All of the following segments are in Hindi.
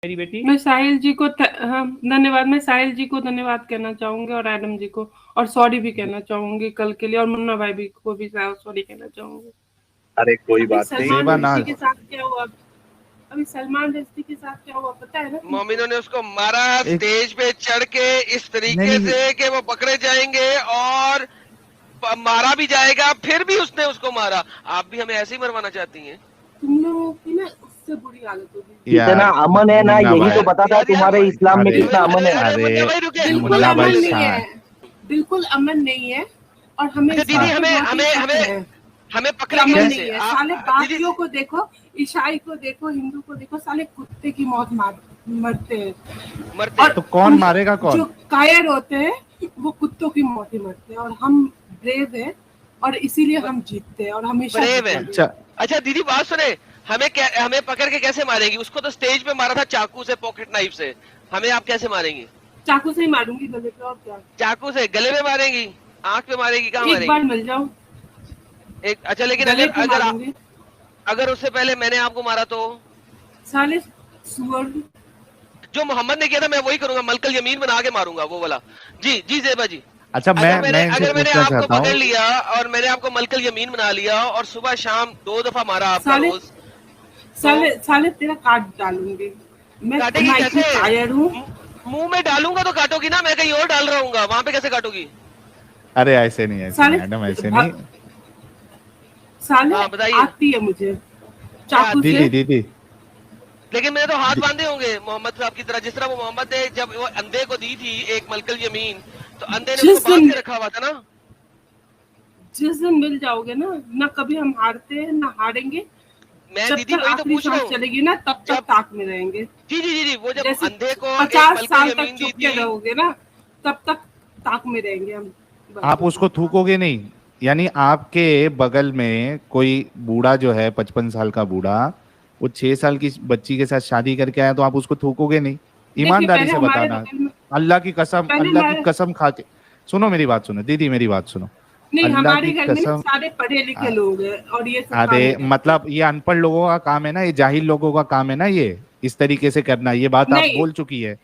मेरी बेटी। मैं साहिल जी को हाँ, धन्यवाद। मैं साहिल जी को धन्यवाद कहना चाहूंगी और एडम जी को, और सॉरी भी कहना चाहूंगी कल के लिए, और मुन्ना भाई भी को भी सॉरी कहना चाहूंगी। अरे कोई अभी बात नहीं। सलमान रश्दी के साथ क्या हुआ, अभी सलमान रश्दी के साथ क्या हुआ पता है ना? मोमिनों ने उसको मारा स्टेज पे चढ़ के इस तरीके नहीं, से कि वो पकड़े जाएंगे और मारा भी जाएगा, फिर भी उसने उसको मारा। आप भी हमें ऐसे ही मरवाना चाहती हैं? तुम लोगों की ना उससे बुरी हालत होगी। कितना अमन है ना, यही तो बताता है तुम्हारे इस्लाम में कितना अमन है। बिल्कुल अमन नहीं है, बिल्कुल अमन नहीं है। और हमें दीदी हमें पकड़े अमन कैसे? नहीं है। साले बाकियों को देखो, ईसाई को देखो, हिंदू को देखो, साले कुत्ते की मौत मरते हैं। और तो कौन मारेगा कौन? जो कायर होते हैं वो कुत्तों की मौत ही मरते हैं, और हम ब्रेव है और इसीलिए हम जीतते हैं और हमेशा ब्रेव है। अच्छा दीदी बात सुने, हमें पकड़ के कैसे मारेंगी? उसको तो स्टेज पे मारा था चाकू से, पॉकेट नाइफ से। हमें आप कैसे मारेंगी? चाकू से ही मारूंगी गले पे, और क्या? चाकू से गले में मारेंगी? आंख पे मारेगी? कहाँ मारेगी? एक बार मिल जाओ एक। अच्छा लेकिन अगर उससे पहले मैंने आपको मारा तो? साले सुअर। जो मोहम्मद ने किया था मैं वही करूंगा, मलकल यमीन बना के मारूंगा वो वाला। जी जी जेबा जी। अच्छा अगर मैंने आपको पकड़ लिया और मैंने आपको मलकल यमीन बना लिया और सुबह शाम 2 दफा मारा आपका रोज, साले तेरा काट डालूंगी मैं। काटेगी कैसे? कायर हूँ। मुंह में डालूंगा तो काटोगी ना, मैं कहीं और डाल रहा हूँ, वहां पे कैसे काटोगी? अरे ऐसे नहीं, ऐसे मैडम ऐसे नहीं। साले आती है मुझे चाकू से। दीदी लेकिन मैंने तो हाथ बांधे होंगे मोहम्मद साहब की तरह, जिस तरह वो मोहम्मद ने जब वो अंधे को दी थी एक मलकल यमीन, तो अंधे ने उसको बांध के रखा हुआ था ना। जिस दिन मिल जाओगे ना कभी हम हारते हैं ना हारेंगे। मैं दीदी वही तो पूछ रहा हूँ, चलेगी ना तब तक ताक में रहेंगे। जी जी जी जी। वो जब अंधे को 50 साल तक चुप के रहोगे ना तब तक ताक में रहेंगे हम। आप उसको थूकोगे नहीं, यानी आपके बगल में कोई बूढ़ा जो है 55 साल का बूढ़ा, वो 6 साल की बच्ची के साथ शादी करके आया, तो आप उसको थूकोगे नहीं? ईमानदारी से बताना, अल्लाह की कसम खा के। सुनो मेरी बात सुनो दीदी, मेरी बात सुनो। नहीं, हमारे घर में सारे पढ़े लिखे लोग हैं और ये सब अरे मतलब ये अनपढ़ लोगों का काम है ना, ये जाहिल लोगों का काम है ना, ये इस तरीके से करना। ये बात आप बोल चुकी है।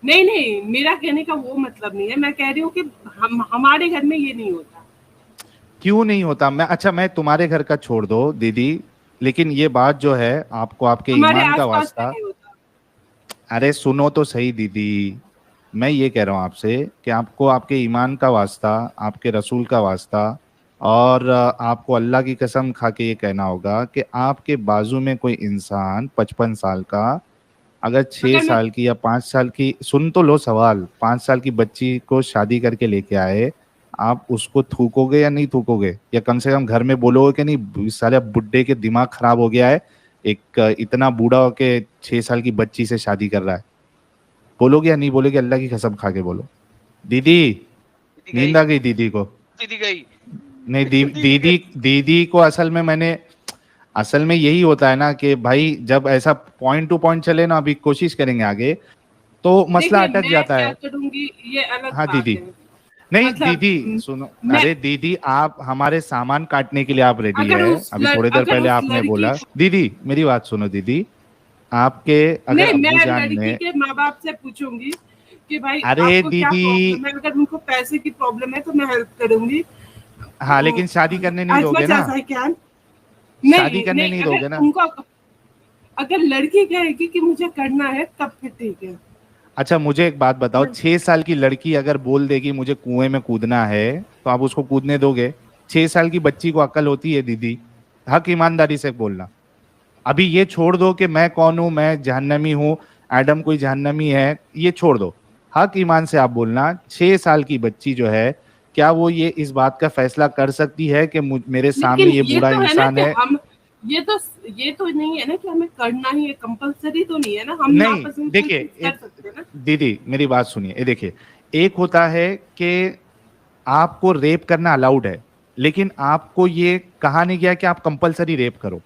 नहीं, मेरा कहने का वो मतलब नहीं है। मैं कह रही हूँ कि हमारे घर में ये नहीं होता। क्यों नहीं होता? मैं तुम्हारे घर का छोड़ दो दीदी, लेकिन ये बात जो है आपको आपके ईमान का वास्ता। अरे सुनो तो सही दीदी, मैं ये कह रहा हूँ आपसे कि आपको आपके ईमान का वास्ता, आपके रसूल का वास्ता, और आपको अल्लाह की कसम खा के ये कहना होगा कि आपके बाजू में कोई इंसान 55 साल का अगर 6 साल की या 5 साल की, सुन तो लो सवाल, 5 साल की बच्ची को शादी करके लेके आए, आप उसको थूकोगे या नहीं थूकोगे? या कम से कम घर में बोलोगे कि नहीं साले बुड्ढे के दिमाग खराब हो गया है, एक इतना बूढ़ा होके 6 साल की बच्ची से शादी कर रहा है? बोलोगे या नहीं बोलोगे? अल्लाह की कसम खा के बोलो। दीदी नींद आ गई दीदी को? दीदी गई नहीं दीदी को असल में यही होता है ना कि भाई जब ऐसा पॉइंट टू पॉइंट चले ना, अभी कोशिश करेंगे आगे, तो मसला अटक जाता है। ये अलग हाँ दीदी, नहीं दीदी सुनो, अरे दीदी आप हमारे सामान काटने के लिए आप रेडी है? अभी थोड़ी देर पहले आपने बोला। दीदी मेरी बात सुनो दीदी, आपके अगर अब्बू जान ने माँ बाप से पूछूंगी कि भाई अरे दीदी अगर उनको पैसे की प्रॉब्लम है तो मैं हेल्प करूंगी। हाँ लेकिन शादी करने नहीं दोगे ना? शादी करने नहीं दोगे ना? उनको अगर लड़की कहेगी कि मुझे करना है तब फिर ठीक है। अच्छा मुझे एक बात बताओ, 6 साल की लड़की अगर बोल देगी मुझे कुएं में कूदना है, तो आप उसको कूदने दोगे? 6 साल की बच्ची को अक्ल होती है दीदी? हक ईमानदारी से बोलना। अभी ये छोड़ दो कि मैं कौन हूं, मैं जहन्नमी हूं, एडम कोई जहन्नमी है, ये छोड़ दो। हक ईमान से आप बोलना, 6 साल की बच्ची जो है, क्या वो ये इस बात का फैसला कर सकती है कि मेरे सामने ये बूढ़ा इंसान है? ये तो नहीं है ना कि हमें करना ही है, कंपलसरी तो नहीं है ना। हम नहीं देखिए दीदी मेरी बात सुनिए, देखिए एक होता है कि आपको रेप करना अलाउड है, लेकिन आपको ये कहा नहीं गया कि आप कंपलसरी रेप करो।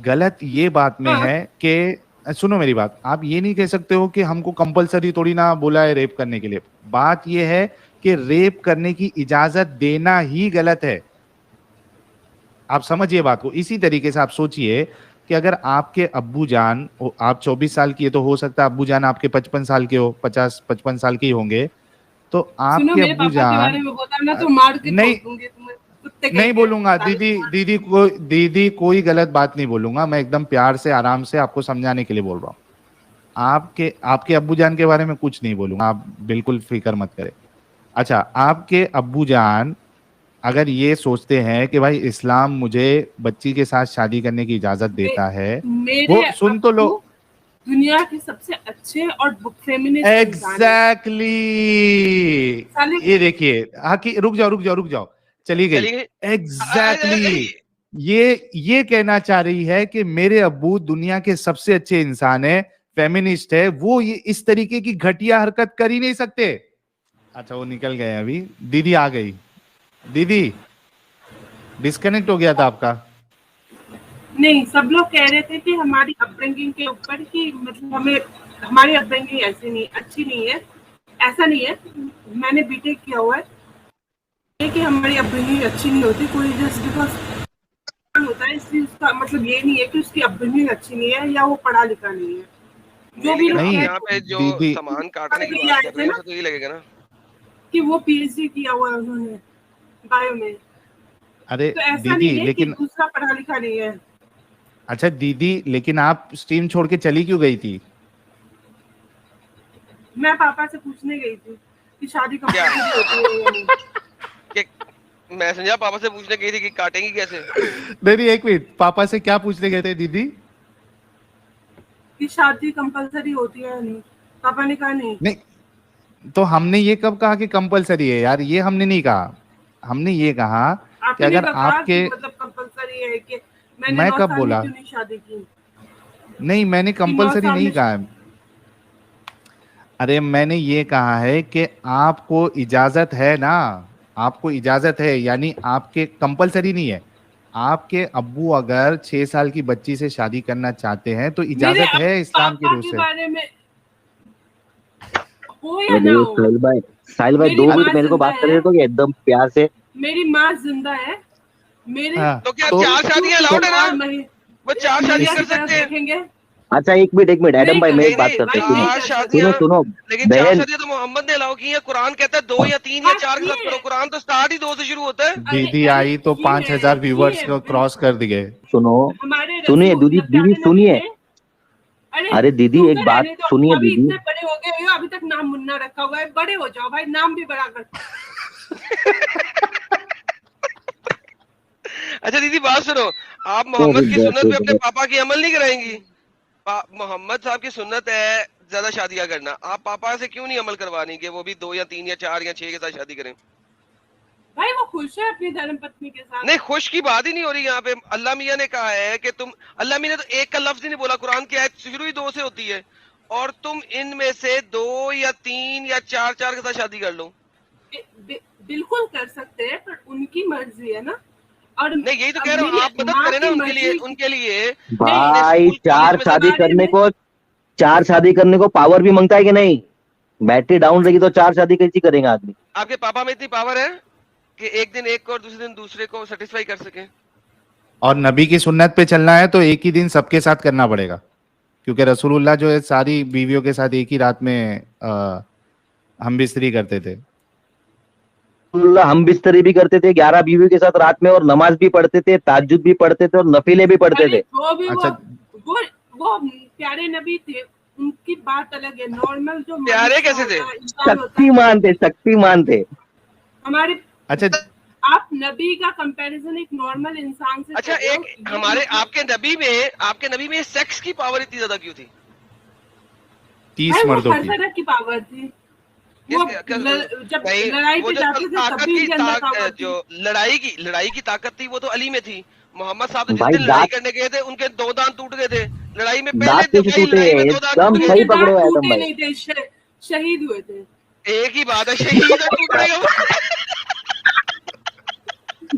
गलत ये बात में है कि सुनो मेरी बात, आप ये नहीं कह सकते हो कि हमको कंपलसरी थोड़ी ना बोला है रेप करने के लिए। बात ये है कि रेप करने की इजाजत देना ही गलत है। आप समझिए बात को। इसी तरीके से आप सोचिए कि अगर आपके अब्बू जान, आप 24 साल की है तो हो सकता है अब्बू जान आपके 55 साल के हो, 50-55 साल के ही होंगे, तो सुनो, आपके मेरे अब्बू पापा के जान बारे में बोला ना तो मार के नहीं, ठोक दूंगी तुम्हें, कुत्ते नहीं कहीं के, बोलूंगा साले दीदी, तुम्हारे। दीदी कोई गलत बात नहीं बोलूंगा, मैं एकदम प्यार से आराम से आपको समझाने के लिए बोल रहा हूँ। आपके आपके अब्बू जान के बारे में कुछ नहीं बोलूंगा, आप बिल्कुल फिक्र मत करें। अच्छा, आपके अब्बू जान अगर ये सोचते हैं कि भाई इस्लाम मुझे बच्ची के साथ शादी करने की इजाजत देता है, मेरे वो सुन तो लो। अब्बू दुनिया के सबसे अच्छे और फेमिनिस्ट इंसान हैं। एग्जैक्टली ये देखिए, हाँ कि रुक जाओ, चली गई। एग्जैक्टली ये कहना चाह रही है कि मेरे अब्बू दुनिया के सबसे अच्छे इंसान है, फेमिनिस्ट है, वो ये इस तरीके की घटिया हरकत कर ही नहीं सकते। अच्छा वो निकल गए, अभी दीदी आ गई। दीदी डिस्कनेक्ट हो गया था आपका। नहीं, सब लोग कह रहे थे कि हमारी अपब्रिंगिंग के ऊपर कि मतलब हमें हमारी अपब्रिंगिंग ऐसी नहीं, अच्छी नहीं है। ऐसा नहीं है, मैंने बीटेक किया हुआ है कि हमारी अपब्रिंगिंग अच्छी नहीं होती, कोई जस्ट बिकॉज होता है इसलिए उसका मतलब ये नहीं है कि उसकी अपब्रिंगिंग अच्छी नहीं है या वो पढ़ा लिखा नहीं है। जो भी लोग नहीं, यहाँ पे जो दीदी सामान काटने की बात कर रहे हैं तो यही लगेगा ना कि वो पीएचडी किया हुआ है उन्होंने बायो में, अरे तो ऐसा दीदी नहीं है लेकिन कि दूसरा पढ़ा लिखा नहीं है। अच्छा दीदी, लेकिन आप स्ट्रीम छोड़ के चली क्यों गई थी? मैं पापा से पूछने गई थी कि शादी कंपलसरी होती है या नहीं। मैं समझा पापा से पूछने गई थी कि काटेंगी कैसे। नहीं, एक मिनट, पापा से क्या पूछने गए थे दीदी? कि शादी कंपलसरी होती है या नहीं। पापा ने कहा नहीं। तो हमने ये कब कहा कि कंपलसरी है यार? ये हमने नहीं कहा। हमने ये कहा कि अगर आपके मतलब कंपलसरी है कि मैंने मैं 9 कब साल बोला? में क्यों नहीं शादी की? नहीं, मैंने कंपलसरी नहीं कहा है। अरे मैंने ये कहा है कि आपको इजाजत है ना, आपको इजाजत है, यानी आपके कंपलसरी नहीं है। आपके अब्बू अगर 6 साल की बच्ची से शादी करना चाहते हैं तो इजाजत है इस्लाम की रूह से। बारे में हो या ना हो, साहिल भाई 2 मिनट मेरे को बात करने दो एकदम प्यार से। मेरी माँ जिंदा है, मेरे तो क्या 4 शादियां अलाउड है ना? वो 4 शादी कर सकते हैं। देखेंगे। अच्छा एक मिनट एडम भाई, मैं एक बात करता हूँ, सुनो लेकिन 4 शादियां तो मोहम्मद ने अलाउ की है। कुरान कहता है 2 या 3 या 4 के साथ करो। कुरान तो स्टार्ट ही 2 से शुरू होता है। दीदी आई तो 5000 व्यूवर्स को क्रॉस कर दिए। सुनिए दीदी सुनिए। अरे दीदी एक बात सुनिए दीदी, इतने बड़े हो गए हो, अभी तक नाम मुन्ना रखा हुआ है। बड़े हो जाओ भाई, नाम भी बड़ा कर। अच्छा दीदी बात सुनो, आप मोहम्मद की सुन्नत पे अपने पापा की अमल नहीं कराएंगी? मोहम्मद साहब की सुन्नत है ज्यादा शादियां करना, आप पापा से क्यों नहीं अमल करवानी कि वो भी 2 या 3 या 4 या 6 के साथ शादी करें? भाई वो खुश है अपनी धर्मपत्नी के साथ। नहीं, खुश की बात ही नहीं हो रही यहाँ पे। अल्लाह मियाँ ने कहा है कि तुम, अल्लाह मियाँ ने तो एक का लफ्ज ही नहीं बोला। कुरान की आयत शुरू ही 2 से होती है, और तुम इनमें से 2 या 3 या 4 के साथ शादी कर लो। बिल्कुल कर सकते हैं, पर उनकी मर्जी है ना। और नहीं यही तो कह रहा हूँ, आप मदद करें ना उनके लिए। भाई 4 शादी करने को पावर भी मांगता है कि नहीं? बैटरी डाउन रहेगी तो 4 शादी कैसी करेंगे आदमी? आपके पापा में इतनी पावर है कि एक दिन एक को और दूसरे दिन दूसरे को सेटिस्फाई कर सके? और नबी की सुन्नत पे चलना है तो एक ही दिन सबके साथ करना पड़ेगा, क्योंकि रसूलुल्लाह जो है सारी बीवियों के साथ एक ही रात में हम बिस्तरी करते थे। हम बिस्तरी भी करते थे 11 बीवियों के साथ रात में, और नमाज भी पढ़ते थे, ताज्जुद भी पढ़ते थे, और नफिले भी पढ़ते थे। अच्छा वो प्यारे नबी थे, उनकी बात अलग है। नॉर्मल जो प्यारे कैसे थे? शक्तिमान थे हमारे। अच्छा आप नबी का कंपैरिजन एक नॉर्मल इंसान से। अच्छा एक हमारे आपके नबी में सेक्स की पावर इतनी ज्यादा क्यों थी? 30 मर्दों की। हर तरह की पावर थी। वो जब लड़ाई पे जाते थे तब भी जो लड़ाई की ताकत थी वो तो अली में थी। मोहम्मद साहब जिस दिन लड़ाई करने गए थे उनके 2 दांत टूट गए थे। लड़ाई में पहले सही पकड़े हो तुम भाई। नहीं थे, शहीद हुए थे। एक ही बात है, शहीद टूटने का।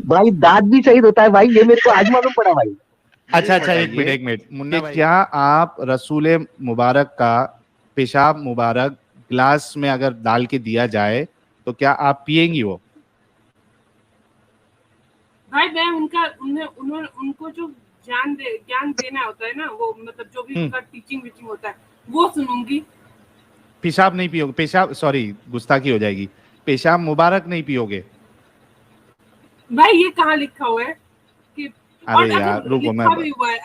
भाई दांत भी शहीद होता है भाई, ये मेरे को आज मालूम पड़ा भाई। अच्छा एक मिनट मुन्ना भाई, क्या आप रसूल मुबारक का पेशाब मुबारक ग्लास में अगर डाल के दिया जाए तो क्या आप पिएंगी वो? भाई मैं उनको जो ज्ञान देना होता है ना, वो मतलब जो भी उनका टीचिंग वीचिंग होता है वो सुनूंगी। पेशाब नहीं पियोगे? पेशाब, सॉरी गुस्ताखी हो जाएगी, पेशाब मुबारक नहीं पियोगे? भाई ये कहाँ लिखा हुआ है कि, और अरे यार अगर रुको, मैं लिखा भी हुआ है,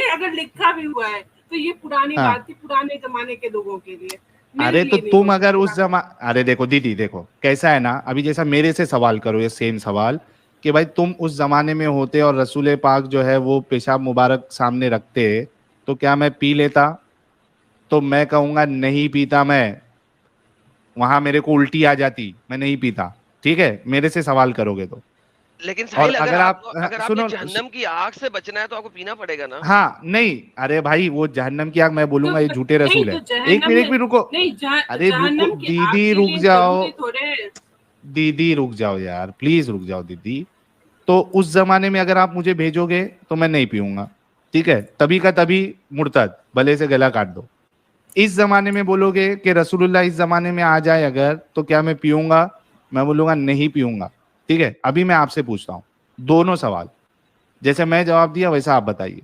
अगर लिखा भी हुआ है तो ये पुरानी हाँ। बात थी, पुराने जमाने के लोगों के लिए। अरे तो तुम अगर उस अरे देखो दीदी, देखो कैसा है ना, अभी जैसा मेरे से सवाल करो ये सेम सवाल कि भाई तुम उस जमाने में होते और रसूल पाक जो है वो पेशाब मुबारक सामने रखते, तो क्या मैं पी लेता? तो मैं कहूंगा नहीं पीता मैं, वहां मेरे को उल्टी आ जाती, मैं नहीं पीता। ठीक है, मेरे से सवाल करोगे तो। लेकिन और साहिल, अगर आप अगर सुनो, आपने जहन्नम की आग से बचना है तो आपको पीना पड़ेगा ना। हाँ नहीं, अरे भाई वो जहन्नम की आग मैं बोलूंगा ये झूठे रसूल है। एक मिनट रुको, नहीं, अरे रुको दीदी, रुक जाओ दीदी, रुक जाओ यार प्लीज, रुक जाओ दीदी। तो उस जमाने में अगर आप मुझे भेजोगे तो मैं नहीं पीऊंगा, ठीक है, तभी का तभी मुर्तद, भले से गला काट दो। इस जमाने में बोलोगे कि रसूलुल्लाह इस जमाने में आ जाए अगर, तो क्या मैं पीऊंगा? मैं बोलूंगा नहीं पीऊंगा। ठीक है, अभी मैं आपसे पूछता हूँ दोनों सवाल, जैसे मैं जवाब दिया वैसा आप बताइए।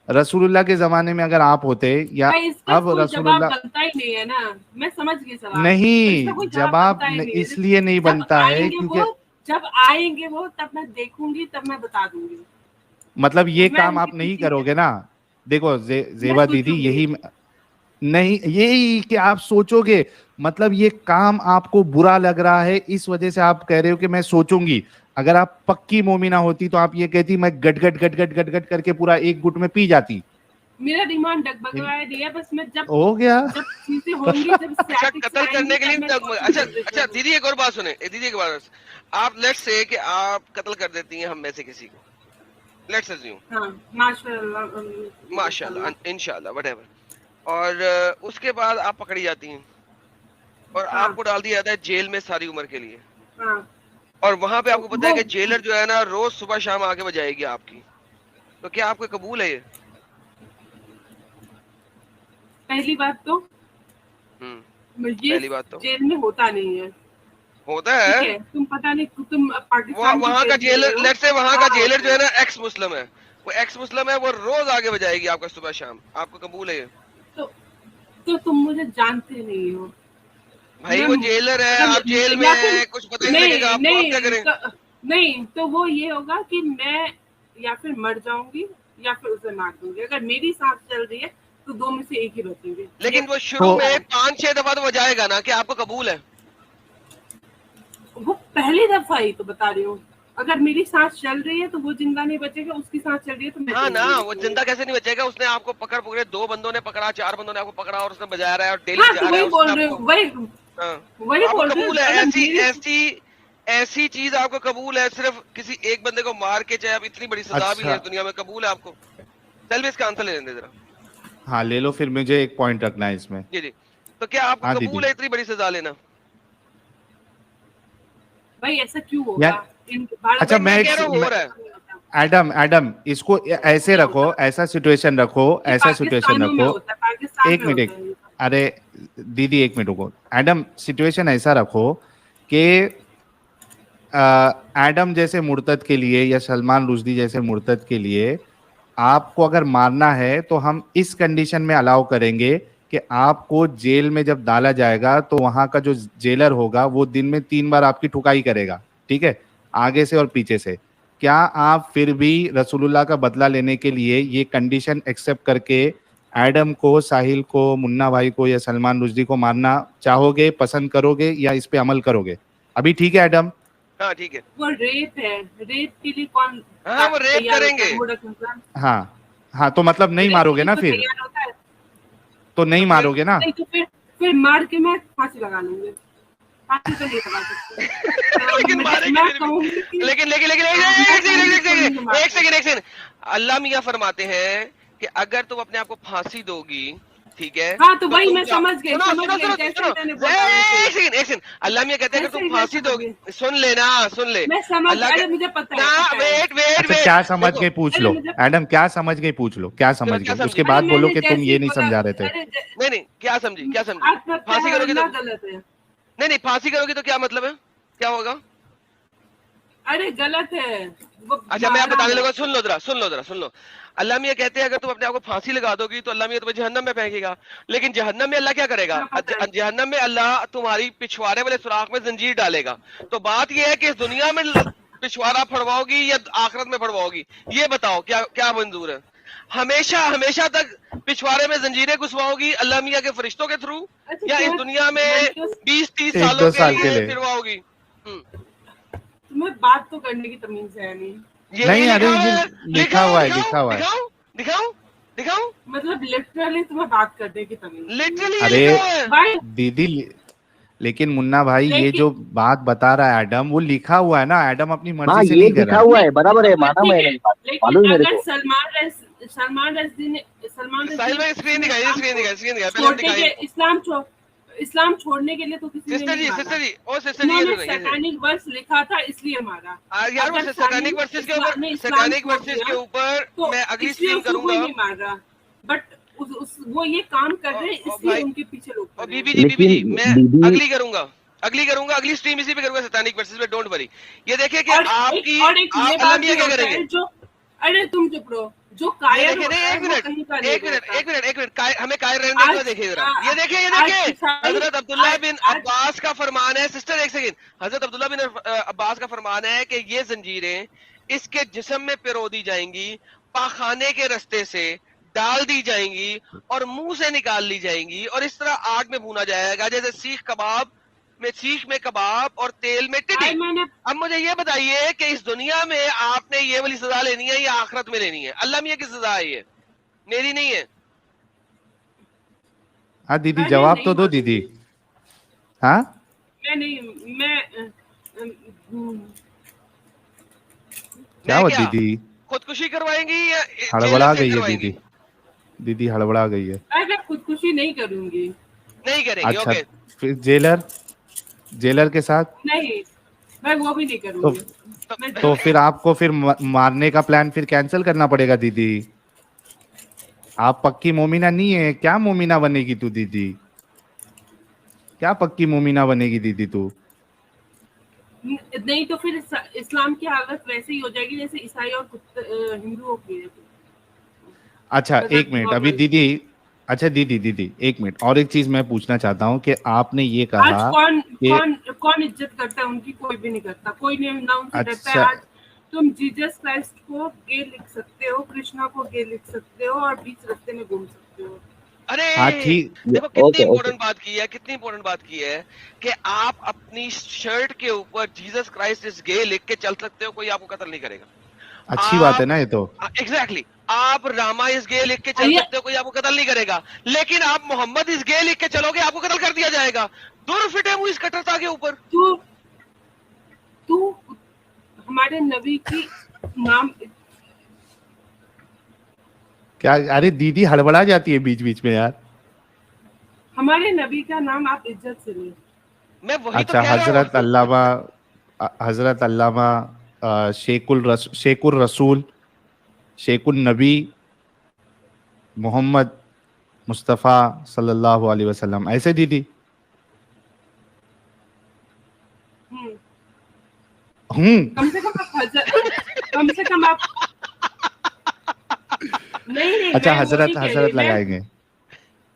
रसूलुल्लाह के जमाने में अगर आप होते या अब रसूलुल्लाह, बनता ही नहीं है ना, मैं समझ गई सवाल। नहीं जवाब इसलिए नहीं बनता है क्योंकि जब आएंगे वो तब मैं देखूंगी, तब मैं बता दूंगी। मतलब ये काम आप नहीं करोगे ना। देखो जेबा दीदी, यही नहीं, यही कि आप सोचोगे, मतलब ये काम आपको बुरा लग रहा है इस वजह से आप कह रहे हो कि मैं सोचूंगी। अगर आप पक्की मोमिना होती तो आप ये कहती मैं गट गट गट गट गट गट करके पूरा एक गुट में पी जाती। मेरा दिमाग डगमगाया दिया, बस मैं जब हो गया, जब चीजें होंगी, जब अच्छा कत्ल करने के लिए अच्छा दीदी एक और बात सुने, दीदी एक बात, आप लेट्स से कि आप कत्ल कर देती हैं हम में से किसी को, लेट्स अज्यूम, हाँ, माशाल्लाह इंशाल्लाह व्हाटएवर, और उसके बाद आप पकड़ी जाती हैं और हाँ, आपको डाल दिया जाता है जेल में सारी उम्र के लिए, हाँ, और वहां पे आपको पता है कि जेलर जो है ना रोज सुबह शाम आके बजाएगी आपकी, तो क्या आपको कबूल है ये? पहली बात तो पहली बात तो जेल में होता नहीं है, होता है, तुम पता नहीं, तुम पाकिस्तान वहाँ का जेलर, लेट्स से वहाँ का जेलर जो है ना एक्स मुस्लिम है, वो एक्स मुस्लिम है, वो रोज आगे बजाएगी आपका सुबह शाम, आपको कबूल है ये? तो तुम मुझे जानते नहीं हो भाई, वो जेलर है, आप जेल में हैं, कुछ पता ही नहीं लगेगा आपको, आप क्या करें? नहीं तो वो ये होगा कि मैं या फिर मर जाऊंगी या फिर उसे मार दूंगी। अगर मेरी सांस चल रही है तो दो में से एक ही बचेंगे। लेकिन वो शुरू में 5-6 दफा तो बजाएगा ना, कि आपको कबूल है? वो पहली दफा ही तो बता रही हूँ, अगर मेरी सांस चल रही है तो वो जिंदा नहीं बचेगा, उसकी सांस चल रही है तो मैं, हाँ ना, वो जिंदा कैसे नहीं बचेगा? उसने आपको पकड़े, 2 बंदों ने पकड़ा, 4 बंदों ने आपको पकड़ा और उसने बजा रहा है और डेली जा रहा है, बोल रही हूँ, वही बोल रही हूँ। ऐसी चीज आपको कबूल है? सिर्फ किसी एक बंदे को मार के, चाहे अब इतनी बड़ी सजा भी है दुनिया में, कबूल है आपको? चल भी इसका आंसर ले लेंगे जरा। हाँ ले लो, फिर मुझे एक पॉइंट रखना है इसमें। जी जी, तो क्या आपको कबूल है इतनी बड़ी सजा लेना? भाई ऐसा क्यों होगा? अच्छा मैं एडम इसको ऐसे रखो, ऐसा सिचुएशन रखो, ऐसा सिचुएशन रखो। एक मिनट, अरे दीदी एक मिनट रुको। एडम सिचुएशन ऐसा रखो कि एडम जैसे मुर्तद के लिए या सलमान रुश्दी जैसे मुर्तद के लिए आपको अगर मारना है तो हम इस कंडीशन में अलाउ करेंगे कि आपको जेल में जब डाला जाएगा तो वहां का जो जेलर होगा वो दिन में 3 बार आपकी ठुकाई करेगा, ठीक है, आगे से और पीछे से। क्या आप फिर भी रसूलुल्लाह का बदला लेने के लिए ये कंडीशन एक्सेप्ट करके एडम को, साहिल को, मुन्ना भाई को या सलमान रुश्दी को मारना चाहोगे, पसंद करोगे या इस पे अमल करोगे? अभी ठीक है एडम? हाँ ठीक है। वो रेप है, रेप के लिए कौन? हाँ वो रेप करेंगे। हाँ तो मतलब नहीं मारोगे ना फिर? तो नहीं मारोगे ना? नहीं तो फिर मार के मैं फांसी लगा लूंगी। फांसी तो नहीं लगा सकते। लेकिन मारेंगे। लेकिन एक सेकंड, अल्लाह मियां फरमाते हैं कि अगर तुम अपने आप को फांसी दोगी, ठीक है, हाँ तो वही मैं समझ गई। एक सेकंड, अल्लाह मियां कहते हैं अगर तुम फांसी दोगी, सुन ले, मैं समझ गई, मुझे पता है। वेट क्या समझ गए पूछ लो एडम, क्या समझ गए पूछ लो, क्या समझ गए, उसके बाद बोलो कि तुम ये नहीं समझा रहे थे। नहीं क्या समझी? फांसी करोगे तो नहीं, फांसी करोगे तो क्या मतलब है, क्या होगा? अरे गलत है वो। अच्छा मैं आप बताने लगा, सुन लो। अल्लाह मियाँ कहते हैं अगर तुम अपने आप को फांसी लगा दोगी तो अल्लाह मियाँ तुम्हें जहन्नम में फेंकेगा, लेकिन जहन्नम में अल्लाह क्या करेगा? जहन्नम में अल्लाह तुम्हारी पिछवाड़े वाले सुराख में जंजीर डालेगा। तो बात यह है कि इस दुनिया में पिछवाड़ा फड़वाओगी या आखिरत में फड़वाओगी, ये बताओ क्या क्या मंजूर है? हमेशा तक पिछवाड़े में जंजीरें घुसवाओगी अल्लाह मियाँ के फरिश्तों के थ्रू, या इस दुनिया में 20-30 सालों के लिए फिरवाओगी? तुम्हें बात तो करने की तमीज है नहीं। नहीं अरे ये लिखा हुआ है। दिखाओ मतलब लिटरली तुम्हें बात करने की तमीज। लिटरली अरे दीदी, लेकिन मुन्ना भाई ये जो बात बता रहा है एडम, वो लिखा हुआ है ना, एडम अपनी मर्जी से नहीं कर रहा। लिखा हुआ है, बराबर है, माना मैंने, मालूम मेरे को। सलमान रश्दी ने स्क्रीन दिखाइए इस्लाम छोड़ने के लिए तो किसी ने नहीं मारा। सिस्टर जी सैतानिक वर्स लिखा था इसलिए मारा यार। वो सैतानिक वर्सेस के ऊपर तो मैं अगली स्ट्रीम कोई करूंगा। नहीं मार रहा, बट वो ये काम कर रहे हैं इसलिए उनके पीछे लोग। और बीबी जी मैं अगली करूंगा, अगली स्ट्रीम इसी पे करूंगा, सैतानिक वर्सेस पे। Don't worry. ये देखिए कि आपकी अल्लाह मियां क्या करेंगे। जो अरे तुम चुप रहो, जो कायर होता है वो कहीं का नहीं एक मिनट हमें कायर रहने दो। देखिए जरा, ये देखिए हजरत अब्दुल्ला बिन अब्बास का फरमान है। सिस्टर एक सेकंड, हजरत अब्दुल्ला बिन अब्बास का फरमान है कि ये जंजीरें इसके जिस्म में पिरो दी जाएंगी, पाखाने के रास्ते से डाल दी जाएंगी और मुंह से निकाल ली जाएंगी, और इस तरह आग में भूना जाएगा जैसे सीख में कबाब और तेल में टिड्डी। अब मुझे ये बताइए कि इस दुनिया में आपने ये वाली सजा लेनी है या आखिरत में लेनी है? अल्लाह मियां की सजा है ये, मेरी नहीं है। हाँ दीदी जवाब तो दो दीदी। हाँ क्या हुआ दीदी? खुदकुशी करवाएंगी या हड़बड़ा गई है दीदी हड़बड़ा गई है। अरे खुदकुशी नहीं करूंगी। नहीं करेंगे। अच्छा ओके। फिर जेलर के साथ नहीं, मैं वो भी नहीं करूंगी। तो फिर आपको फिर मारने का प्लान फिर कैंसिल करना पड़ेगा दीदी। आप पक्की मोमिना नहीं है क्या? मोमिना बनेगी तू दीदी? क्या पक्की मोमिना बनेगी दीदी तू? नहीं तो फिर इस्लाम की हालत वैसे ही हो जाएगी जैसे ईसाई और हिंदुओं की। अच्छा एक मिनट अभी दीदी, अच्छा दीदी एक मिनट, और एक चीज मैं पूछना चाहता हूँ कि आपने ये कहा आज कौन इज्जत करता है उनकी? कोई भी नहीं करता, कोई नहीं ना उनसे डरता है। आज तुम जीसस क्राइस्ट को गे लिख सकते हो, कृष्णा को गे लिख सकते हो और बीच रास्ते में घूम सकते हो। अरे ठीक, देखो कितनी इम्पोर्टेंट बात की है कि आप अपनी शर्ट के ऊपर जीसस क्राइस्ट इज गे लिख के चल सकते हो, कोई आपको कत्ल नहीं करेगा। अच्छी बात है ना ये तो। एग्जैक्टली आप रामा इस गे लिख के चल सकते हो, कोई आपको कत्ल नहीं करेगा, लेकिन आप मोहम्मद इस गे लिख के चलोगे आपको कत्ल कर दिया जाएगा। दूर फिटे मुंह इस कट्टरता के ऊपर। तू हमारे नबी की नाम क्या? अरे दीदी हड़बड़ा जाती है बीच बीच में यार। हमारे नबी का नाम आप इज्जत से ले। मैं वही अच्छा तो हजरत अल्लामा शेकुल रसूल शेकुल नबी मोहम्मद मुस्तफ़ा सल्लल्लाहु अलैहि वसल्लम, ऐसे दीदी? कम से कम आप नहीं अच्छा हजरत लगाएंगे।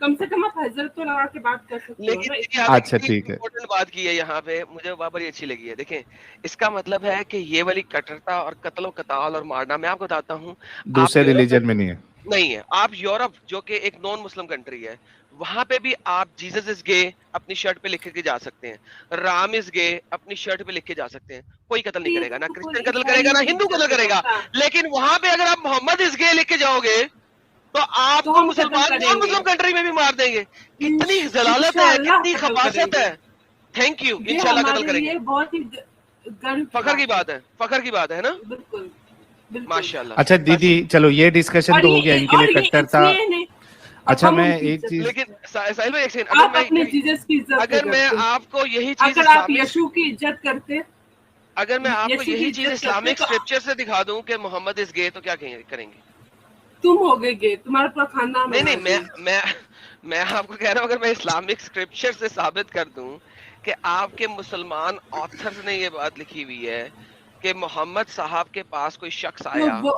कम से कम आप हजरत तो लगा के बात कर सकते हो। लेकिन अच्छा ठीक है, इम्पोर्टेंट बात की है यहाँ पे, मुझे बाबर ये अच्छी लगी है। देखें इसका मतलब है कि ये वाली कट्टरता और कत्ल कताल और मारना, मैं आपको बताता हूँ दूसरे रिलीजन में नहीं है। आप यूरोप जो कि एक नॉन मुस्लिम कंट्री है, वहां पे भी आप जीसस इज गे अपनी शर्ट पे लिख के जा सकते हैं, राम इज गे अपनी शर्ट पे लिख के जा सकते हैं, कोई कत्ल नहीं करेगा, ना क्रिश्चियन कत्ल करेगा ना हिंदू कत्ल करेगा। लेकिन वहां पे अगर आप मोहम्मद इज गे लिख के जाओगे तो आपको मुसलमान नॉन मुस्लिम कंट्री में भी मार देंगे। कितनी जलालत है, कितनी खबासत है। थैंक यू, इंशाल्लाह कत्ल करेंगे। बहुत ही फखर की बात है ना। बिल्कुल माशाल्लाह। अच्छा दीदी चलो ये डिस्कशन तो हो गया इनके लिए कट्टरता। अच्छा मैं एक चीज, लेकिन साहिल भाई एक सेकंड, अगर मैं आपको यही चीज, अगर आप यीशु की इज्जत करते, अगर मैं आपको यही चीज इस्लामिक स्क्रिप्चर से दिखा दूं कि मोहम्मद इज गे, तो क्या करेंगे? तुम हो गए, तुम्हारा पूरा खानदान। नहीं मैं आपको कह रहा हूँ, अगर मैं इस्लामिक स्क्रिप्चर से साबित कर दूं कि आपके मुसलमान ऑथर्स ने ये बात लिखी हुई है कि मोहम्मद साहब के पास कोई शख्स तो आया वो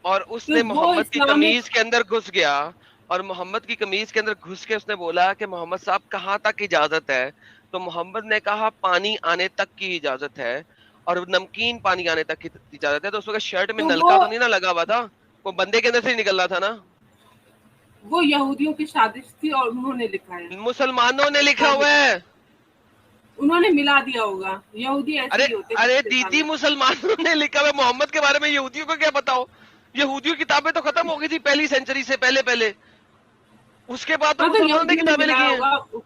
और उसने तो वो मोहम्मद की इस्लामिक कमीज के अंदर घुस गया, और मोहम्मद की कमीज के अंदर घुस के उसने बोला कि मोहम्मद साहब कहाँ तक इजाजत है, तो मोहम्मद ने कहा पानी आने तक की इजाजत है, और नमकीन पानी आने तक की इजाजत है। तो उस वक्त शर्ट में तो नलका तो नहीं ना लगा हुआ था, वो बंदे के अंदर से ही निकल रहा था ना। वो यहूदियों की साजिश थी और उन्होंने लिखा है, मुसलमानों ने लिखा हुआ है। उन्होंने मिला दिया होगा, यहूदी ऐसे अरे ही होते हैं, अरे कुछ दीदी, सामने। मुसलमानों ने लिखा हुआ है। मोहम्मद के बारे में यहूदियों को क्या पता हो? यहूदियों की किताबें तो खत्म हो गई थी पहली सेंचुरी से पहले पहले, उसके बाद तो हाँ, तो मुसलमानों ने यहूदियों ने किताबें लिखी मिलाया हैं। होगा,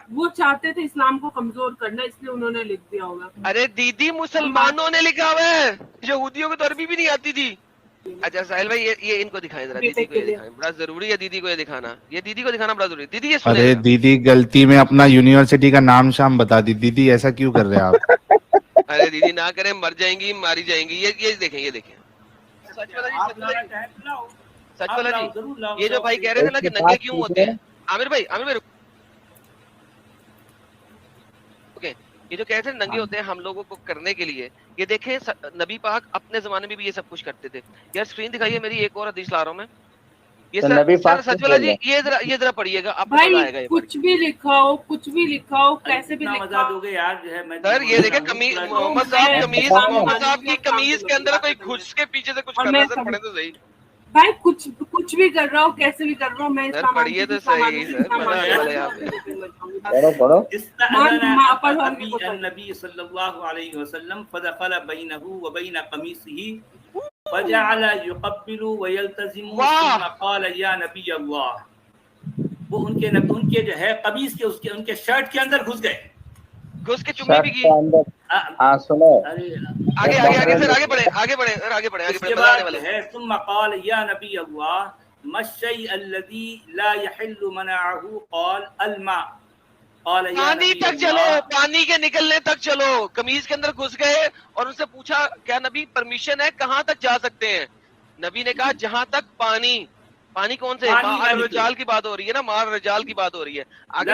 वो चाहते थे इस्लाम को कमजोर करना, इसलिए उन्होंने लिख दिया होगा। अरे दीदी, मुसलमानों ने लिखा हुआ है, यहूदियों को तो अरबी भी नहीं आती थी। अच्छा साहिल भाई, ये इनको दिखाएं जरा, बेटे दीदी को के ये लिए दिखाएं, बड़ा जरूरी है दीदी को ये दिखाना, ये दीदी को दिखाना बड़ा जरूरी है। दीदी ये अरे सुने। दीदी गलती में अपना यूनिवर्सिटी का नाम शाम बता दी, दीदी ऐसा क्यों कर रहे हैं आप? अरे दीदी ना करें, मर जाएंगी, मारी जाएंगी। ये देखें, ये देखें। सच वाला जी, सच वाला जी, सच वाला जी। ये जो भाई कह रहे थे ना कि नंगे क्यों होते हैं, आमिर भाई ओके, ये जो कहते हैं नंगे होते हैं हम लोगों को करने के लिए, ये देखें नबी पाक अपने जमाने में भी ये सब कुछ करते थे। यार स्क्रीन दिखाइए मेरी, एक और हदीस ला रहा हूँ मैं। ये तो सर नबी पाक सच वाला जी, ये जरा पढ़िएगा, आपको भाई, मजा आएगा। ये कुछ भी लिखा हो, कुछ भी लिखा हो, कैसे भी लिखा मजा हो। दोगे यार, जो है मैं सर ये देखें, कमीज मोहम्मद साहब कमीज, मोहम्मद साहब की कमीज के अंदर कोई घुस के पीछे से कुछ कर रहा है, सर पढ़े तो सही। भाई कुछ भी कर रहा हो, कैसे भी कर रहा हो, मैं सर इस्लाम पढ़िए मानती तो हूँ, इस्लाम सही मानती हूँ, सर, इस्लाम मजा आने वाला है यहाँ पे। पढ़ो नबी सल्लल्लाहु अलैहि वसल्लम फदखल बैनहु व बैन कमीसिही फजअल युक़ब्बिलु व यल्तज़िमु सुम्मा क़ाल या नबी अल्लाह। वो उनके जो है कमीज के उनके शर्ट के अंदर घुस गए, घुस के चुम्मी भी की। हाँ सुनो, अरे आगे सर, आगे बढ़े उसके मजा आने बाद वाला है। सुम्मा क़ाल या नबी अल्लाह मश्शै अल्लज़ी ला यहिल्लु मनाअहु क़ाल अल-मा। पानी तक चलो, पानी के निकलने तक चलो। कमीज के अंदर घुस गए और उनसे पूछा क्या नबी परमिशन है, कहाँ तक जा सकते हैं? नबी ने कहा जहां तक पानी। पानी कौन से? मार रजाल की बात हो रही है ना, मार रजाल की बात हो रही है। आगे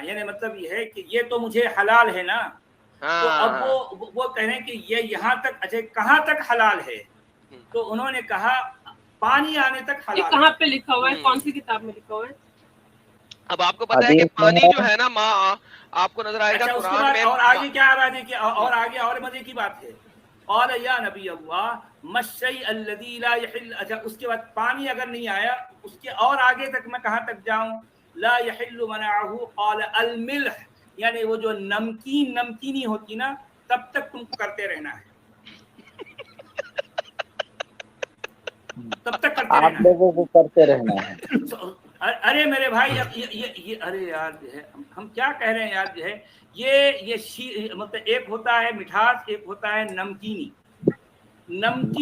यानी मतलब ये है कि ये तो मुझे हलाल है ना। तो अब वो कह रहे हैं कि ये यहाँ तक, अच्छा कहाँ तक हलाल है? तो उन्होंने कहा पानी आने तक हलाल। कहाँ पे लिखा हुआ है, कौन सी किताब में लिखा हुआ है? अब आपको पता है कि पानी जो है ना माँ, आपको नजर आएगा कुरान में। और आगे क्या आ रहा है, और आगे और मजे की बात है, और या नबी अल्लाह मश्शै अल्लज़ी ला यहिल। अच्छा उसके बाद पानी अगर नहीं आया, उसके और आगे तक मैं कहाँ तक जाऊं? ला यहिल्लु मनाअहु क़ाल अल मिल्ह, यानी वो जो नमकीनी होती ना, तब तक तुमको करते रहना है, तब तक करते आप लोगों को करते रहना है। अरे मेरे भाई, ये अरे यार जो है हम क्या कह रहे हैं यार, जो है ये मतलब एक होता है मिठास, एक होता है नमकीन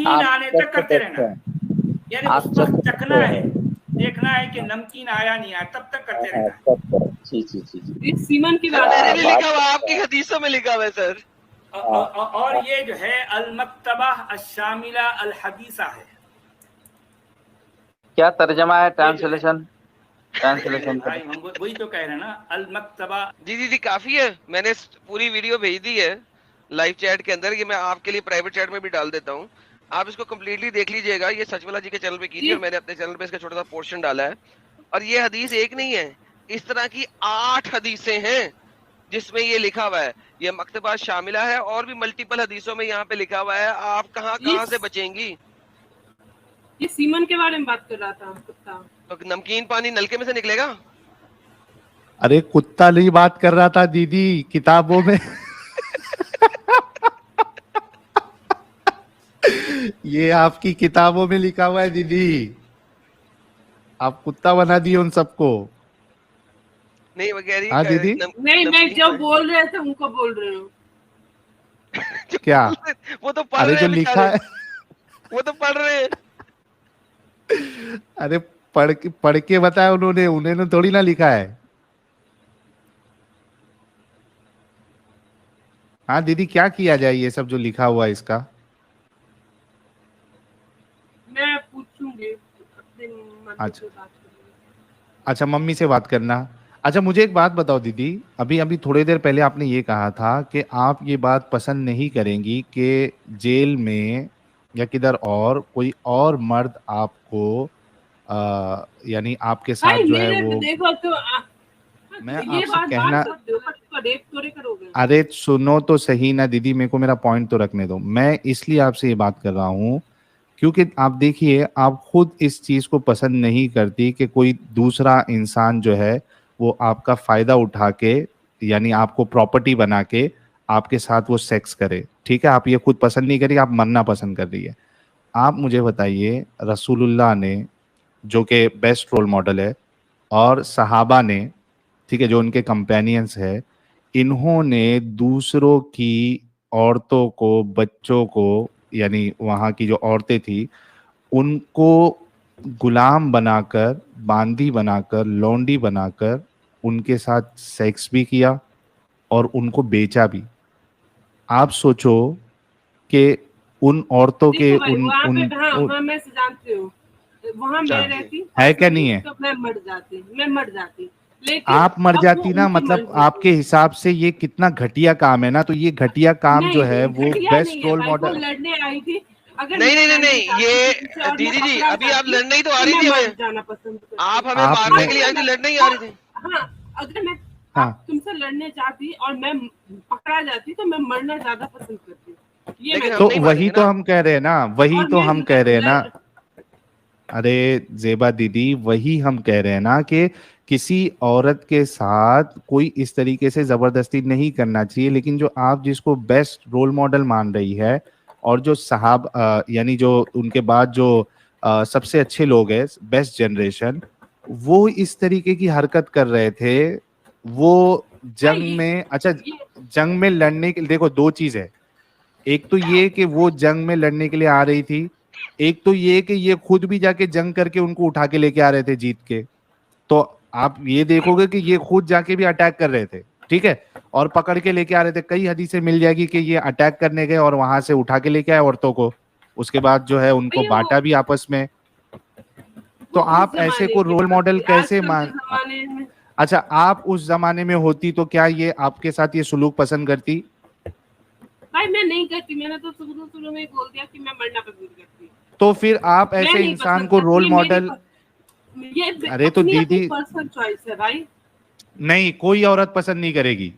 आने तक करते रहना है, यानी उसको चखना है, देखना है कि नमकीन आया नहीं आया, तब तक करते रहना है। सीमन की बात है, लिखा हुआ आपकी हदीसों में लिखा हुआ है सर। और ये जो है अल मक्तबा अश-शामिला अल हदीसा है। क्या तर्जमा है? ट्रांसलेशन भाई हम वही तो कह रहे हैं ना, अल मक्तबा। जी काफी है, मैंने पूरी वीडियो भेज दी है लाइव चैट के अंदर, ये मैं आपके लिए प्राइवेट चैट में भी डाल देता हूँ, आप इसको कम्प्लीटली देख लीजिएगा। ये सचवाला जी के चैनल पे कीजिए, और मैंने अपने चैनल पे इसका छोटा सा पोर्शन डाला है। और ये हदीस एक नहीं है, इस तरह की 8 हदीसें हैं जिसमें ये लिखा हुआ है। ये मक्तबा शामिला है, और भी मल्टीपल हदीसों में यहाँ पे लिखा हुआ है। आप कहाँ से बचेंगी? ये सीमन के बारे में बात कर रहा था, कुत्ता। तो नमकीन पानी नलके में से निकलेगा? अरे कुत्ता नहीं बात कर रहा था दीदी, किताबों में ये आपकी किताबों में लिखा हुआ है दीदी, आप कुत्ता बना दिए उन सबको। नहीं वगैरह। हाँ दीदी, नहीं जो बोल रहे थे उनको बोल रहे हो क्या? वो तो पढ़ अरे रहे जो हैं लिखा है वो तो पढ़ रहे हैं। अरे पढ़ के बताया उन्होंने, उन्होंने थोड़ी ना लिखा है। हाँ दीदी, क्या किया जाए ये सब जो लिखा हुआ है इसका? मैं पूछूंगी अपने मम्मी से बात करूंगी। अच्छा मम्मी से बात करना। अच्छा मुझे एक बात बताओ दीदी, अभी अभी थोड़ी देर पहले आपने ये कहा था कि आप ये बात पसंद नहीं करेंगी कि जेल में या किधर और कोई और मर्द आपको यानी आपके साथ भाई जो है मेरे वो, देखो तो मैं ये आपसे बात कहना, तो रेप थोड़े करोगे। अरे सुनो तो सही ना दीदी, मेरे को मेरा पॉइंट तो रखने दो। मैं इसलिए आपसे ये बात कर रहा हूँ क्योंकि आप देखिए, आप खुद इस चीज को पसंद नहीं करती कि कोई दूसरा इंसान जो है वो आपका फायदा उठा के यानी आपको प्रॉपर्टी बना के आपके साथ वो सेक्स करे। ठीक है, आप ये खुद पसंद नहीं करी, आप मरना पसंद कर रही है। आप मुझे बताइए, रसूलुल्लाह ने जो कि बेस्ट रोल मॉडल है और सहाबा ने, ठीक है, जो उनके कंपेनियंस है, इन्होंने दूसरों की औरतों को, बच्चों को, यानी वहाँ की जो औरतें थी उनको गुलाम बनाकर, बांदी बनाकर, लौंडी बनाकर उनके साथ सेक्स भी किया और उनको बेचा भी। आप सोचो कि उन औरतों के देखो भाई उन वहाँ पे, उन, हाँ उन वहाँ मैं जानती हूँ, वहाँ मैं रहती है क्या नहीं है? तो मैं मर जाती, लेकिन आप मर अब वो जाती ना, उनकी मतलब मर्जी थी। आपके हिसाब से ये कितना घटिया काम है ना, तो ये घटिया काम जो नहीं है नहीं वो घटिया नहीं बेस्ट है रोल भाई, वो मॉडल। लड़ने आई थी। अगर नहीं मैं नहीं नहीं लड़ना नहीं, चाहती ये किसी से और मैं दीदी जी पकड़ा अभी आप जाती, लड़ने ही तो आ तो रही मैं थी मर हमें, जाना पसंद करती। आप हमें आपने मारने के लिए आई थी, लड़ने ही आ रही थी। हाँ, अगर मैं हाँ, आप तुमसे लड़ने चाहती और मैं पकड़ा जाती तो मैं मरना ज्यादा पसंद करती, ये लेकिन मैं हम तो नहीं वही मारेंगे तो ना। हम कह रहे हैं ना, वही और तो मैं हम कह रहे हैं ना। लड़, अरे जेबा दीदी, वही हम कह रहे हैं ना कि किसी औरत के साथ कोई इस तरीके से जबरदस्ती नहीं करना चाहिए। लेकिन जो आप जिसको बेस्ट रोल मॉडल मान रही है और जो साहब यानी जो उनके बाद जो सबसे अच्छे लोग हैं, बेस्ट जनरेशन, वो इस तरीके की हरकत कर रहे थे। वो जंग में, अच्छा ये जंग में लड़ने के, देखो दो चीज है, एक तो ये कि वो जंग में लड़ने के लिए आ रही थी, एक तो ये कि ये खुद भी जाके जंग करके उनको उठा के लेके आ रहे थे जीत के। तो आप ये देखोगे कि ये खुद जाके भी अटैक कर रहे थे, ठीक है, और पकड़ के लेके आ रहे थे। कई हदीसें मिल जाएगी कि ये अटैक करने गए और वहां से उठा के लेके आए औरतों को, उसके बाद जो है उनको भैया बांटा भी आपस में। तो वो उस आप ऐसे जमाने को की रोल बात मॉडल थी, कैसे आजकल के मान, जमाने में अच्छा आप उस जमाने में होती तो क्या ये आपके साथ ये सुलूक पसंद करती? भाई मैं नहीं करती, मैंने तो शुरू में ही बोल दिया कि मैं मरना पसंद करती, तो फिर आप मैं ऐसे नहीं इंसान पसंद को करती, रोल ये मॉडल, ये अरे तो अपनी अपनी दीदी, पर्सनल चॉइस है भाई। नहीं कोई औरत पसंद नहीं करेगी,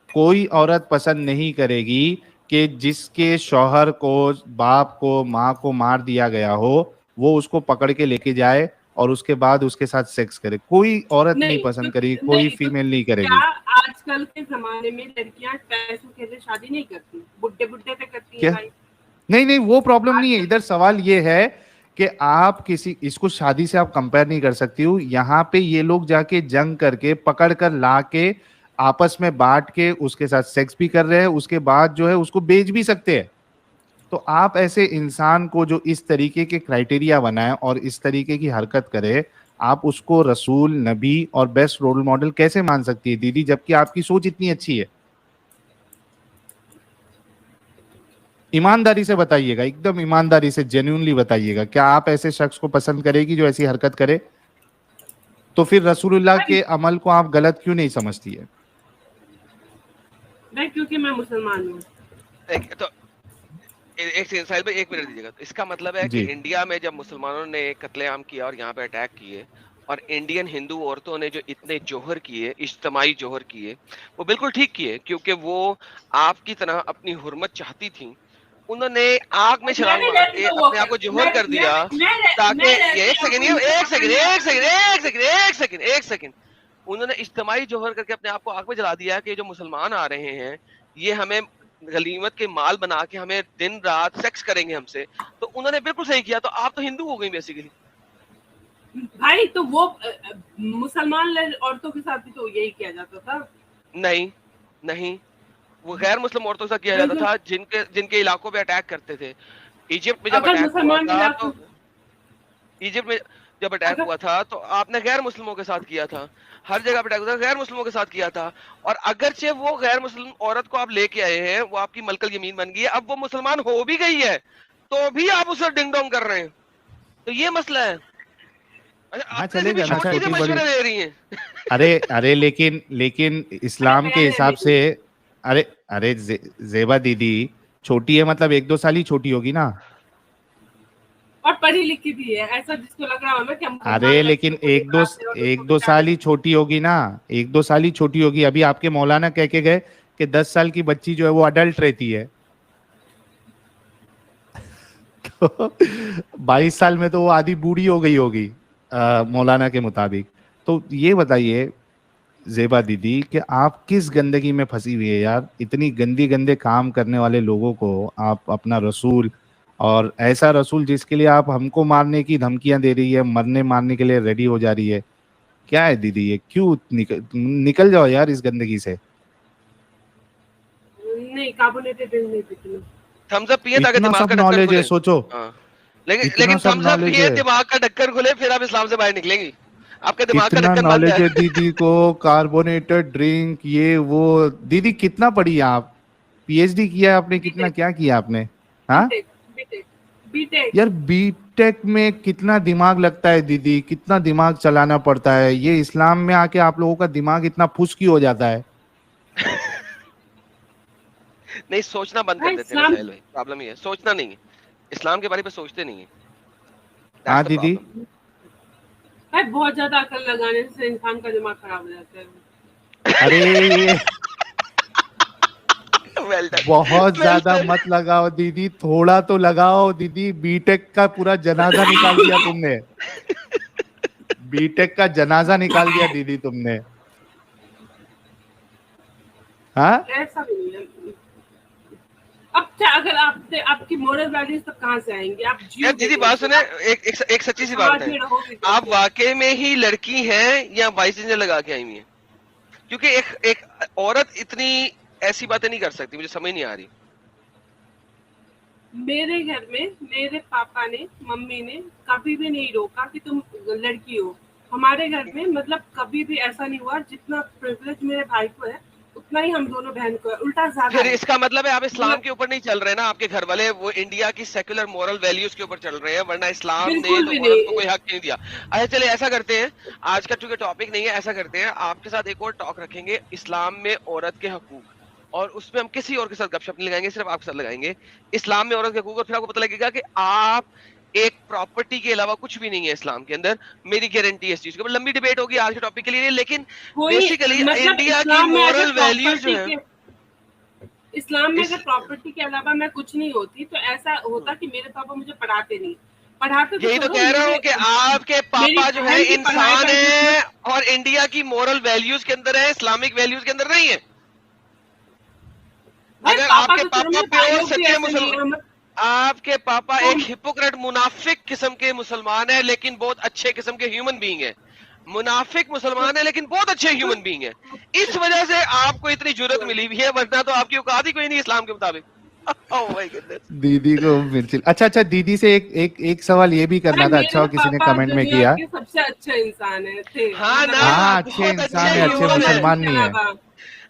कोई औरत पसंद नहीं करेगी कि जिसके शौहर को, बाप को, माँ को मार दिया गया हो, वो उसको पकड़ के लेके जाए और उसके बाद उसके साथ सेक्स करे। कोई औरत नहीं नहीं पसंद तो करेगी, कोई नहीं तो फीमेल नहीं क्या करेगी। आजकल के जमाने में लड़कियां पैसों के लिए शादी नहीं करती, बुड्ढे बुड्ढे पे करती हैं क्या? भाई। नहीं नहीं, वो प्रॉब्लम नहीं है। आजकल इधर सवाल ये है कि आप किसी, इसको शादी से आप कंपेयर नहीं कर सकती हो। यहाँ पे ये लोग जाके जंग करके पकड़ कर ला के आपस में बांट के उसके साथ सेक्स भी कर रहे हैं, उसके बाद जो है उसको बेच भी सकते हैं। तो आप ऐसे इंसान को जो इस तरीके के क्राइटेरिया बनाए और इस तरीके की हरकत करे, आप उसको रसूल, नबी और बेस्ट रोल मॉडल कैसे मान सकती है दीदी, जबकि आपकी सोच इतनी अच्छी है? ईमानदारी से बताइएगा, एकदम ईमानदारी से, जेन्युइनली बताइएगा, क्या आप ऐसे शख्स को पसंद करेगी जो ऐसी हरकत करे? तो फिर रसूलुल्लाह भाई के अमल को आप गलत क्यों नहीं समझती है? भाई क्योंकि मैं मुसलमान हूँ। तो एक सेकंड साहिल भाई, एक मिनट दीजिएगा। तो इसका मतलब है कि जी, इंडिया में जब मुसलमानों ने कत्लेआम किया और यहाँ पे अटैक किए और इंडियन हिंदू औरतों ने जो इतने जोहर किए, इज्तमाई जोहर किए, वो बिल्कुल ठीक किए, क्योंकि वो आपकी तरह अपनी हुर्मत चाहती थी। उन्होंने आग में छलांग मैंने मार रहती के तो वो अपने आप को जोहर कर दिया ताकि एक सेकंड, एक सेकंड, उन्होंने इज्तमाई जोहर करके अपने आप को आग में जला दिया कि जो मुसलमान आ रहे हैं ये हमें गनीमत के माल बना के हमें दिन रात सेक्स करेंगे हमसे। तो उन्होंने बिल्कुल सही किया। तो आप तो हिंदू हो गई बेसिकली। भाई तो वो मुसलमान औरतों के साथ भी तो यही किया जाता था। नहीं नहीं, वो गैर मुस्लिम औरतों से किया जाता था जिनके इलाकों पे अटैक करते थे। इजिप्ट में जब अगर अटैक हुआ मुसलमान था इलाकों, तो इजिप्ट में जब अटैक हुआ था तो आपने गैर मुस्लिमों के साथ किया था। हर जगह अटैक हुआ था, गैर मुस्लिमों के साथ किया था। और अगरचे वो गैर मुस्लिम औरत को आप लेके आए हैं, वो आपकी मलकल यमीन बन गई है, अब वो मुसलमान हो भी गई है तो भी आप उसे डिंग डोंग कर रहे हैं। तो ये मसला है। हाँ चलेगा ना, छोटी छोटी बड़ी। मशवरे दे रही हैं। अरे लेकिन इस्लाम के हिसाब से, अरे जेबा दीदी छोटी है मतलब 1-2 साल ही छोटी होगी ना। और पढ़ी लिखी भी है, ऐसा जिसको लग रहा हो ना कि हम अरे लेकिन एक दो साल ही छोटी होगी ना, 1-2 साल ही छोटी होगी। अभी आपके मौलाना कह के गए कि 10 साल की बच्ची जो है वो अडल्ट रहती है। तो 22 साल में तो वो आधी बूढ़ी हो गई होगी मौलाना के मुताबिक। तो ये बताइए जेबा दीदी कि आप किस गंदगी में फंसी हुई है यार। इतनी गंदे काम करने वाले लोगों को आप अपना रसूल, और ऐसा रसूल जिसके लिए आप हमको मारने की धमकियां दे रही है, मरने मारने के लिए रेडी हो जा रही है। क्या है दीदी ये, क्यों निकल जाओ यार इस गंदगी से। नहीं, कार्बोनेटेड ड्रिंक नहीं पीती। थम्स अप पिए ताकि इतना दिमाग सब का ढक्कन नॉलेज खुले। है, सोचो। लेकिन सब थम्स अप knowledge पिए है। दिमाग का ढक्कन खुले, फिर आप इस्लाम से बाहर निकलेंगी। आपका दिमाग का इतना ढक्कन बंद नॉलेज है है। दीदी को, कार्बोनेटेड ड्रिंक ये वो। दीदी कितना पढ़ी है आप, पीएचडी किया है आपने, कितना क्या किया आपने? हाँ बीटेक। यार बीटेक में कितना दिमाग लगता है दीदी, कितना दिमाग चलाना पड़ता है। ये इस्लाम में आके आप लोगों का दिमाग इतना फुसकी हो जाता है। नहीं, सोचना बंद कर देते हैं भाई। प्रॉब्लम ये है, सोचना नहीं है, इस्लाम के बारे में सोचते नहीं है। हाँ दीदी, बहुत ज्यादा अकल लगाने से इंसान का दिमाग खराब हो जाता है। अरे well done. बहुत ज्यादा मत लगाओ दीदी, थोड़ा तो लगाओ दीदी। बीटेक का पूरा जनाजा निकाल दिया तुमने, बीटेक का जनाजा निकाल दिया दीदी तुमने। हाँ ऐसा नहीं है। अब क्या, अगर आपकी मोरल वैल्यूज तो कहाँ से आएंगे? आप यार दीदी बात सुने, एक सच्ची सी बात है, आप वाकई में ही लड़की हैं या वाइस इंजन लगा के आई हुई हैं? क्योंकि एक औरत इतनी ऐसी बातें नहीं कर सकती, मुझे समझ नहीं आ रही। मेरे घर में मेरे पापा ने, मम्मी ने कभी भी नहीं रोका कि तुम लड़की हो। हमारे घर में मतलब कभी भी ऐसा नहीं हुआ। जितना प्रिविलेज मेरे भाई को है उतना ही हम दोनों बहन को है, उल्टा ज्यादा। फिर इसका मतलब है आप इस्लाम के ऊपर नहीं चल रहे ना, आपके घर वाले वो इंडिया की सेक्युलर मॉरल वैल्यूज के ऊपर चल रहे हैं, वरना इस्लाम ने तो औरत को कोई हक नहीं दिया। अच्छा चलिए ऐसा करते हैं, आज का चूंकि टॉपिक नहीं है, ऐसा करते हैं आपके साथ एक और टॉक रखेंगे इस्लाम में औरत के हकूक, और उसमें हम किसी और के साथ गपशप नहीं लगाएंगे, सिर्फ आपके साथ लगाएंगे इस्लाम में औरत के हकूक। और फिर आपको पता लगेगा कि आप एक प्रॉपर्टी के अलावा कुछ भी नहीं है इस्लाम के अंदर। मेरी गारंटी है इस चीज के ऊपर। लंबी डिबेट होगी आज के टॉपिक के लिए, लेकिन बेसिकली इंडिया की मॉरल वैल्यूज जो है, इस्लाम में अगर प्रॉपर्टी के अलावा मैं कुछ नहीं होती तो ऐसा होता कि मेरे पापा मुझे पढ़ाते नहीं, पढ़ाते। यही तो कह रहा हूँ कि आपके पापा जो है इंसान है और इंडिया की मॉरल वैल्यूज के अंदर है, इस्लामिक वैल्यूज के अंदर नहीं है। अगर आपके पापा प्योर सच्चे मुसलमान, आपके पापा एक हिपोक्रेट मुनाफिक किस्म के मुसलमान है लेकिन बहुत अच्छे किस्म के ह्यूमन बीइंग है, मुनाफिक मुसलमान है लेकिन बहुत अच्छे ह्यूमन बीइंग है, इस वजह से आपको इतनी जुर्रत मिली हुई है, वरना तो आपकी औकात ही कोई नहीं इस्लाम के मुताबिक। Oh my goodness. दीदी को मिर्ची। अच्छा दीदी से एक सवाल ये भी करना था। अच्छा किसी ने कमेंट में किया सबसे अच्छे इंसान है थे। हाँ ना, अच्छे इंसान है, अच्छे मुसलमान नहीं है,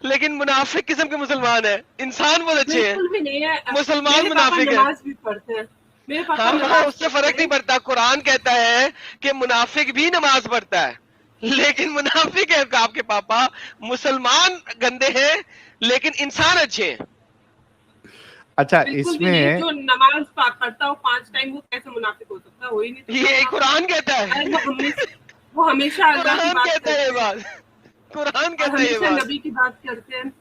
लेकिन मुनाफिक किस्म के मुसलमान है। इंसान बहुत अच्छे हैं, बिल्कुल भी नहीं है। मुसलमान मुनाफिक है। नमाज भी पढ़ते हैं मेरे पापा। हाँ, उससे फर्क नहीं पड़ता। कुरान कहता है कि मुनाफिक भी नमाज पढ़ता है, लेकिन मुनाफिक है आपके पापा। मुसलमान गंदे हैं लेकिन इंसान अच्छे हैं। अच्छा इसमें जो नमाज पढ़ता हो 5 टाइम वो कैसे मुनाफिक हो सकता है? हो ही नहीं। ये कुरान कहता है, वो हमेशा अल्लाह की बात कहता है ये बात, कुरान कहता है ये बात। नबी की बात करते हैं।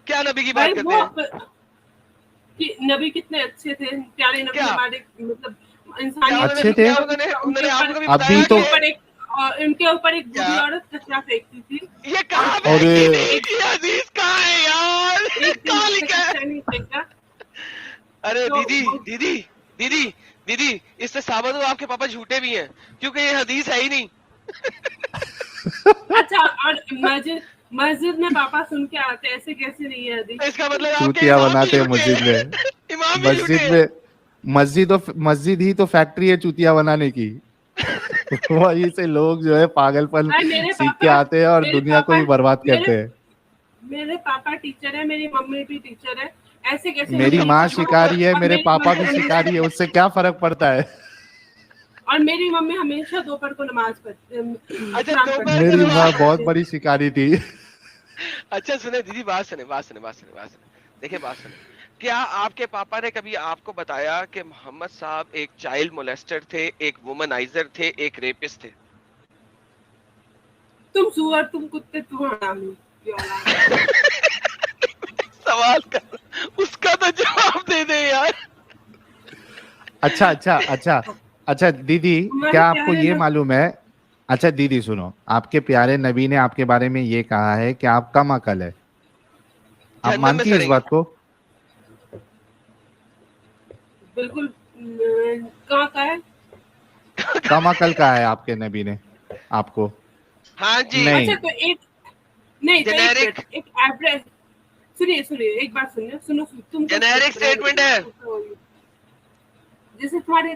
क्या नबी की बात करते हैं? कि नबी कितने अच्छे थे, प्यारे नबी हमारे, मतलब इंसान अच्छे थे। उन्होंने आपको भी अभी तो इनके ऊपर एक बूढ़ी औरत कचरा फेंकती थी। ये कहाँ पे हदीस कहाँ है यार? कहाँ लिखा है? अरे दीदी इससे साबित हो आपके पापा झूठे भी हैं, क्योंकि ये हदीस है ही नहीं। अच्छा, और मस्जिद में पापा सुन के आते, ऐसे कैसे नहीं है हदीस? इसका मतलब चूतिया बनाते हैं मस्जिद में। मस्जिद ही तो फैक्ट्री है चूतिया बनाने की। वहीं से लोग जो है पागलपन सीख के आते हैं और दुनिया को भी बर्बाद करते हैं। मेरे पापा टीचर है, मेरी मम्मी भी टीचर है, ऐसे कैसे? मेरी माँ शिकारी है, मेरे पापा भी शिकारी है, उससे क्या फर्क पड़ता है? और मेरी मम्मी हमेशा दोपहर को नमाज पढ़ती। अच्छा, दोपहर मेरी माँ बहुत बड़ी शिकारी थी। अच्छा सुने दीदी, बात सुने। देखिए बात सुने, क्या आपके पापा ने कभी आपको बताया कि मोहम्मद साहब एक चाइल्ड मोलेस्टर थे, एक वुमनाइजर थे, एक रेपिस्ट थे? तुम सुअर, तुम कुत्ते, तुम हरामी। सवाल कर, उसका तो जवाब दे दे यार। अच्छा दीदी, क्या आपको ये मालूम है? अच्छा दीदी सुनो, आपके प्यारे नबी ने आपके बारे में ये कहा है कि आप कम अकल है। आप जहन्नम में मानती है इस सड़ेंगे। बात को? बिल्कुल। कहाँ का है? कम अकल का है आपके नबी ने आपको? हाँ जी। नहीं। अच्छा तो एक नहीं तो जेनेरिक एक एवरेज, सुनिए एक बात सुनो तुम जेनेरिक स्टेटमेंट है। जैसे तुम्हारे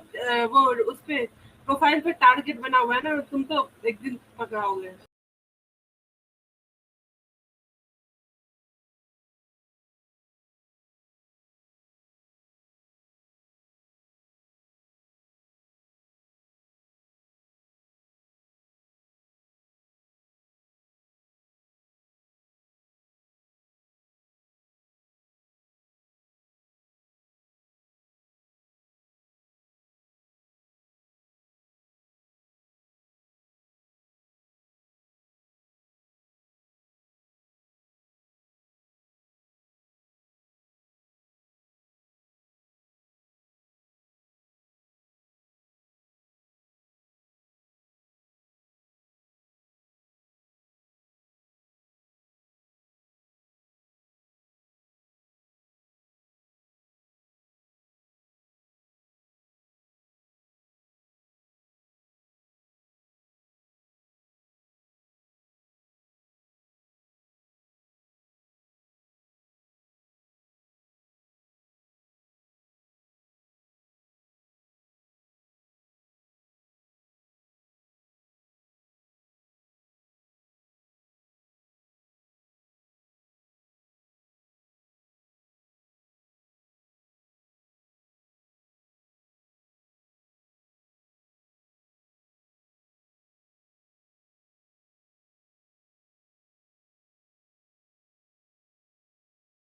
वो उस पे प्रोफाइल पे टारगेट बना हुआ है ना, तुम तो एक दिन पकड़ाओगे।